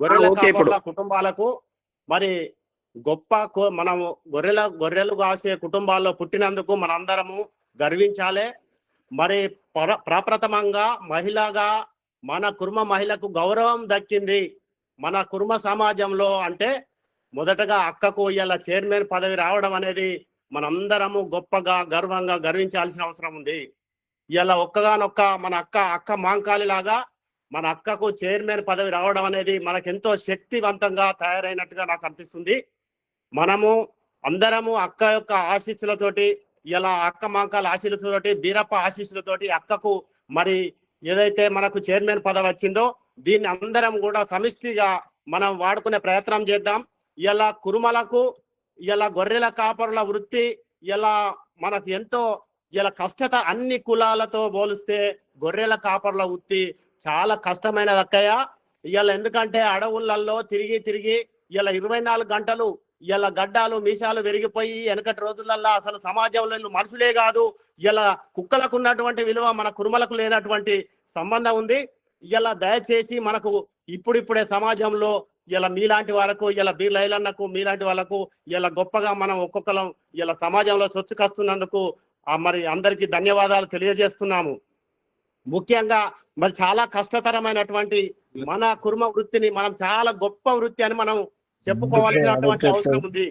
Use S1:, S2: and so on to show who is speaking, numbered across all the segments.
S1: గొర్రెల
S2: ఓకే. ఇప్పుడు
S1: కాపర్ల కుటుంబాలకు మరి మనము గొర్రెలు కాసే కుటుంబాల్లో పుట్టినందుకు మనందరము గర్వించాలి. మరి ప్రప్రథమంగా మహిళగా మన కుర్మ మహిళకు గౌరవం దక్కింది మన కుర్మ సమాజంలో. అంటే మొదటగా అక్కకు ఇలా చైర్మన్ పదవి రావడం అనేది మనందరము గొప్పగా గర్వంగా గర్వించాల్సిన అవసరం ఉంది. ఇలా ఒక్కగానొక్క మన అక్క మాంకాళి లాగా మన అక్కకు చైర్మన్ పదవి రావడం అనేది మనకెంతో శక్తివంతంగా తయారైనట్టుగా నాకు అనిపిస్తుంది. మనము అందరము అక్క యొక్క ఆశీస్సులతోటి, ఇలా అక్క మాంకాల ఆశీస్సులతోటి, బీరప్ప ఆశీస్సులతోటి అక్కకు మరి ఏదైతే మనకు చైర్మన్ పదవి వచ్చిందో దీన్ని అందరం కూడా సమిష్టిగా మనం వాడుకునే ప్రయత్నం చేద్దాం. ఇలా కురుమలకు ఇలా గొర్రెల కాపరుల వృత్తి ఇలా మనకు ఎంతో ఇలా కష్టత, అన్ని కులాలతో పోలిస్తే గొర్రెల కాపరుల వృత్తి చాలా కష్టమైనది అక్కయ్య. ఇలా ఎందుకంటే అడవులలో తిరిగి ఇలా 24 గంటలు ఇలా గడ్డాలు మీసాలు పెరిగిపోయి వెనకటి రోజులలో అసలు సమాజంలో మనుషులే కాదు ఇలా కుక్కలకు ఉన్నటువంటి విలువ మన కురుమలకు లేనటువంటి సంబంధం ఉంది. ఇలా దయచేసి మనకు ఇప్పుడిప్పుడే సమాజంలో ఇలా మీలాంటి వాళ్ళకు ఇలా బీర్లైలన్నకు మీలాంటి వాళ్ళకు ఇలా గొప్పగా మనం ఒక్కొక్కరం ఇలా సమాజంలో సొచ్చుకొస్తున్నందుకు మరి అందరికీ ధన్యవాదాలు తెలియజేస్తున్నాము. ముఖ్యంగా మరి చాలా కష్టతరమైనటువంటి మన కుర్మ వృత్తిని మనం చాలా గొప్ప వృత్తి అని మనం చెప్పుకోవాల్సినటువంటి అవసరం ఉంది.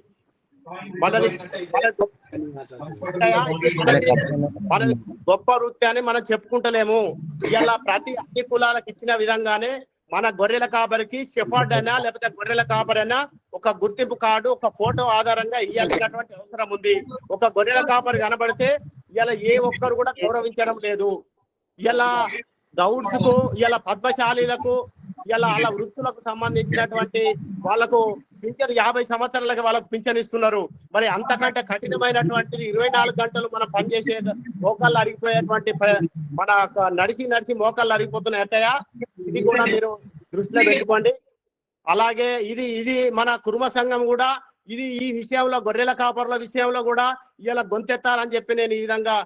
S1: మనది గొప్ప వృత్తి అని మనం చెప్పుకుంటలేము. ఇలా అన్ని కులాలకు ఇచ్చిన విధంగానే మన గొర్రెల కాపరికి షెఫర్డ్ అయినా లేకపోతే గొర్రెల కాపరైనా ఒక గుర్తింపు కార్డు, ఒక ఫోటో ఆధారంగా ఇవ్వాల్సినటువంటి అవసరం ఉంది. ఒక గొర్రెల కాపరి కనబడితే ఇలా ఏ ఒక్కరు కూడా గౌరవించడం లేదు. ఇలా గౌడ్స్ కు, ఇలా పద్మశాలీలకు, ఇలా అలా వృత్తులకు సంబంధించినటువంటి వాళ్ళకు పింఛన్ 50 సంవత్సరాలకి వాళ్ళకు పింఛన్ ఇస్తున్నారు. మరి అంతకంటే కఠినమైనటువంటిది 24 గంటలు మనం పనిచేసే మోకాళ్ళు అరిగిపోయేటువంటి మన నడిచి మోకాళ్ళు అరిగిపోతున్నాయి అత్తయ్య. ఇది కూడా మీరు దృష్టిలో పెట్టుకోండి. అలాగే ఇది మన కుర్మ సంఘం కూడా ఈ విషయంలో గొర్రెల కాపర్ల విషయంలో కూడా ఇలా గొంతెత్తాలని చెప్పి నేను ఈ విధంగా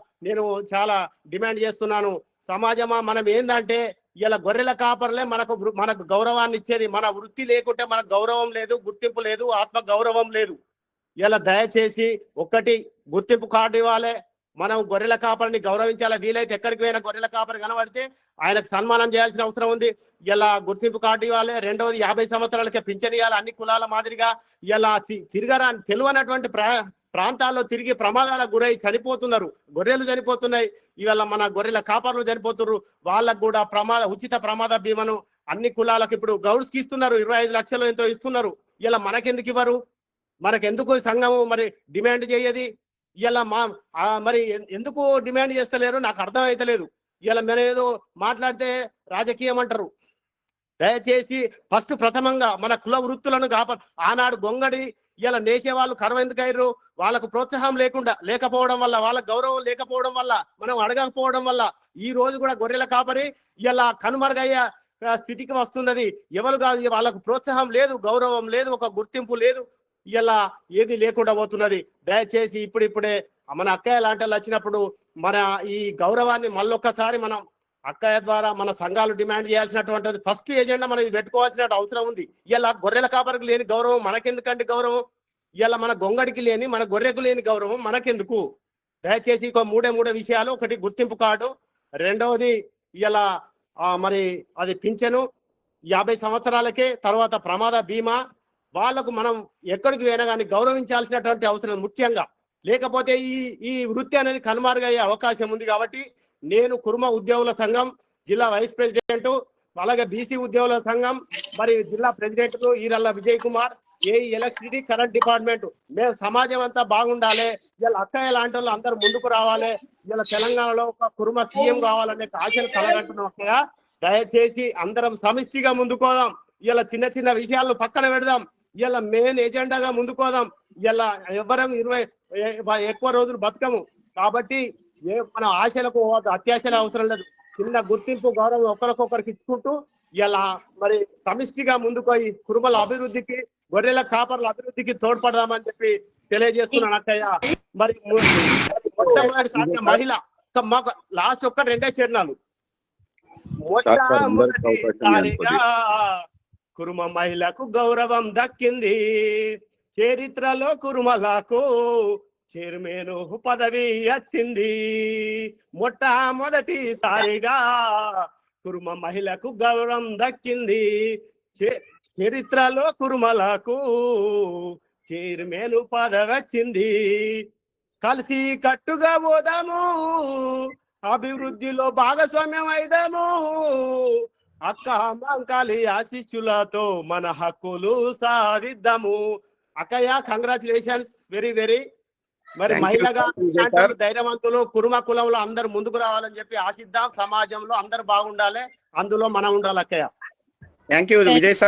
S1: చాలా డిమాండ్ చేస్తున్నాను. సమాజమా మనం ఏందంటే ఇలా గొర్రెల కాపర్లే మనకు గౌరవాన్ని ఇచ్చేది. మన వృత్తి లేకుంటే మనకు గౌరవం లేదు, గుర్తింపు లేదు, ఆత్మ గౌరవం లేదు. ఇలా దయచేసి ఒకటి గుర్తింపు కార్డు ఇవ్వాలి. మనం గొర్రెల కాపరిని గౌరవించాలి. వీలైతే ఎక్కడికి పోయినా గొర్రెల కాపరి కనబడితే ఆయనకు సన్మానం చేయాల్సిన అవసరం ఉంది. ఇలా గుర్తింపు కార్డు ఇవ్వాలి. రెండవది 50 సంవత్సరాలకే పింఛన్ ఇవ్వాలి. అన్ని కులాల మాదిరిగా ఇలా తెలియనటువంటి ప్రాంతాల్లో తిరిగి ప్రమాదాలకు గురై చనిపోతున్నారు. గొర్రెలు చనిపోతున్నాయి. ఇవాళ మన గొర్రెల కాపర్లు చనిపోతున్నారు. వాళ్ళకు కూడా ఉచిత ప్రమాద బీమాను అన్ని కులాలకు ఇప్పుడు గౌడ్స్ కి ఇస్తున్నారు. 25 లక్షలు ఎంతో ఇస్తున్నారు. ఇలా మనకెందుకు ఇవ్వరు? మనకెందుకు సంఘము మరి డిమాండ్ చేయది? ఇలా మరి ఎందుకు డిమాండ్ చేస్తలేరు నాకు అర్థం అయితలేదు. ఇలా మనం ఏదో మాట్లాడితే రాజకీయం అంటారు. దయచేసి ఫస్ట్ ప్రథమంగా మన కుల వృత్తులను ఆనాడు గొంగడి ఇలా నేసేవాళ్ళు కరువు ఎందుకు అయ్యారు? వాళ్ళకు ప్రోత్సాహం లేకపోవడం వల్ల, వాళ్ళకు గౌరవం లేకపోవడం వల్ల, మనం అడగకపోవడం వల్ల ఈ రోజు కూడా గొర్రెల కాపరి ఇలా కనుమరుగయ్యే స్థితికి వస్తున్నది. ఎవరు కాదు, వాళ్ళకు ప్రోత్సాహం లేదు, గౌరవం లేదు, ఒక గుర్తింపు లేదు. ఇలా ఏది లేకుండా పోతున్నది. దయచేసి ఇప్పుడిప్పుడే మన అక్కయ్య లాంటి వాళ్ళు వచ్చినప్పుడు మన ఈ గౌరవాన్ని మళ్ళొక్కసారి మనం అక్కయ్య ద్వారా మన సంఘాలు డిమాండ్ చేయాల్సినటువంటిది ఫస్ట్ ఏజెండా మనం ఇది పెట్టుకోవాల్సిన అవసరం ఉంది. ఇలా గొర్రెల కాపరికి లేని గౌరవం మనకెందుకంటే గౌరవం? ఇలా మన గొంగడికి లేని, మన గొర్రెకు లేని గౌరవం మనకెందుకు? దయచేసి మూడే విషయాలు. ఒకటి గుర్తింపు కార్డు, రెండవది ఇలా మరి అది పింఛను 50 సంవత్సరాలకే, తర్వాత ప్రమాద బీమా. వాళ్లకు మనం ఎక్కడికి పోయినా కానీ గౌరవించాల్సినటువంటి అవసరం ముఖ్యంగా. లేకపోతే ఈ వృత్తి అనేది కనుమరుగయ్యే అవకాశం ఉంది. కాబట్టి నేను కుర్మ ఉద్యోగుల సంఘం జిల్లా వైస్ ప్రెసిడెంట్, అలాగే బీసీ ఉద్యోగుల సంఘం మరి జిల్లా president Eeralla Vijay Kumar, electricity current department, మేము సమాజం అంతా బాగుండాలి. ఇలా అక్కయ్య లాంటి వాళ్ళు అందరూ ముందుకు రావాలి. ఇలా తెలంగాణలో ఒక కుర్మ సీఎం కావాలనే ఆశలు కలగంటున్నాం అక్కయ్య. దయచేసి అందరం సమిష్టిగా ముందుకోదాం. ఇలా చిన్న విషయాలను పక్కన పెడదాం. ఇలా మెయిన్ ఎజెండాగా ముందుకోదాం. ఇలా ఎవరం ఎక్కువ రోజులు బతకము. కాబట్టి మన ఆశలకు అత్యాశలు అవసరం లేదు. చిన్న గుర్తింపు, గౌరవం ఒకరికొకరికి ఇచ్చుకుంటూ ఇలా మరి సమిష్టిగా ముందుకు ఈ కురుమల అభివృద్ధికి, గొర్రెల కాపర్ల అభివృద్ధికి తోడ్పడదామని చెప్పి తెలియజేస్తున్నాను అక్కయ్య. మరి మొట్టమొదటిసారిగా మహిళ మాకు లాస్ట్ ఒక్క 2 చరణాలు. మొట్టమొదటిసారిగా కురుమ మహిళకు గౌరవం దక్కింది. చరిత్రలో కురుమలకు చైర్మన్ పదవి వచ్చింది. మొట్టమొదటిసారిగా కురుమ మహిళకు గౌరవం దక్కింది. చరిత్రలో కురుమలకు చైర్మన్ పదవి వచ్చింది. కలిసి కట్టుగా పోదాము, అభివృద్ధిలో భాగస్వామ్యం అయిదాము. అక్క మంకాలి ఆశీస్సులతో మన హక్కులు సాధిద్దాము. అక్కయ్య, కంగ్రాచులేషన్స్, వెరీ వెరీ. మరి మహిళగా ధైర్యవంతులు కురుమ కులంలో అందరు ముందుకు రావాలని చెప్పి ఆశిద్దాం. సమాజంలో అందరు బాగుండాలి, అందులో మనం ఉండాలి అక్కయ్య.
S2: Thank you Vijay sir.